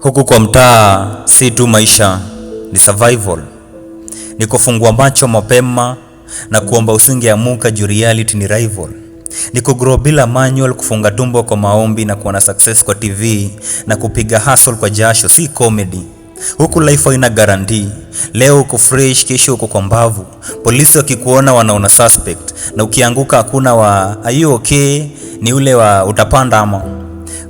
Huku kwa mtaa si tu maisha, ni survival. Ni kufungua macho mapema na kuomba usingeamuka juu reality ni rival. Ni kugrow bila manual, kufunga tumbo kwa maombi na kuona success kwa TV na kupiga hustle kwa jasho, si comedy. Huku life haina guarantee. Leo uko fresh, kesho uko kwa mbavu. Polisi wakikuona wanaona suspect, na ukianguka hakuna wa are you okay, ni ule wa utapanda ama.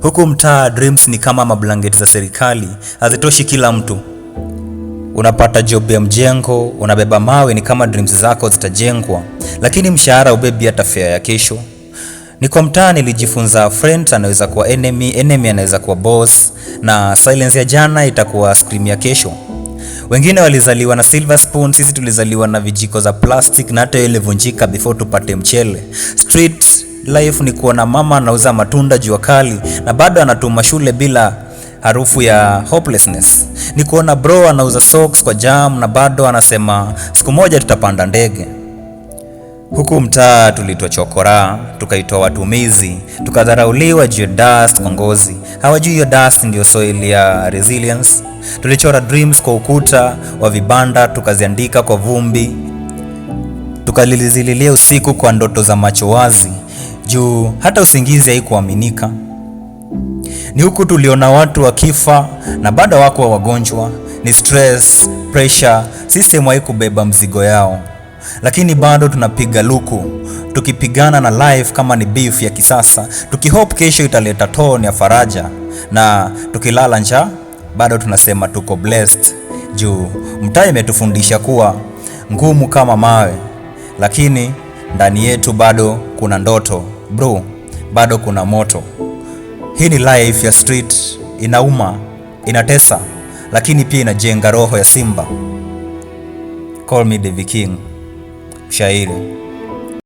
Huku mtaa dreams ni kama mablanketi za serikali, hazitoshi kila mtu. Unapata job ya mjengo, unabeba mawe ni kama dreams zako zitajengwa, lakini mshahara ubebi hata fare ya kesho. Ni kwa mtaa nilijifunza friends anaweza kuwa enemy anaweza kuwa boss, na silence ya jana itakuwa scream ya kesho. Wengine walizaliwa na silver spoon, sisi tulizaliwa na vijiko za plastic na hata ile vunjika before tupate mchele. Street life ni kuona mama anauza matunda jua kali na bado anatuma shule bila harufu ya hopelessness. Ni kuona bro anauza socks kwa jam na bado anasema siku moja tutapanda ndege. Huku mtaa tulitwa chokora, tukaitwa watumizi, tukadharauliwa juu dust kwa ngozi. Hawajui hiyo dust ndio soil ya resilience. Tulichora dreams kwa ukuta wa vibanda, tukaziandika kwa vumbi, tukalilizililia usiku kwa ndoto za macho wazi, juu hata usingizi haikuaminika. Ni huku tuliona watu wakifa na bado wako wagonjwa. Ni stress, pressure, system haikubeba mzigo yao, lakini bado tunapiga luku, tukipigana na life kama ni beef ya kisasa, tukihope kesho italeta tone ya faraja, na tukilala njaa bado tunasema tuko blessed, juu mtaa imetufundisha kuwa ngumu kama mawe, lakini ndani yetu bado kuna ndoto bro, bado kuna moto. Hii ni life ya street, inauma, inatesa, lakini pia inajenga roho ya simba. Call me the King, mshairi.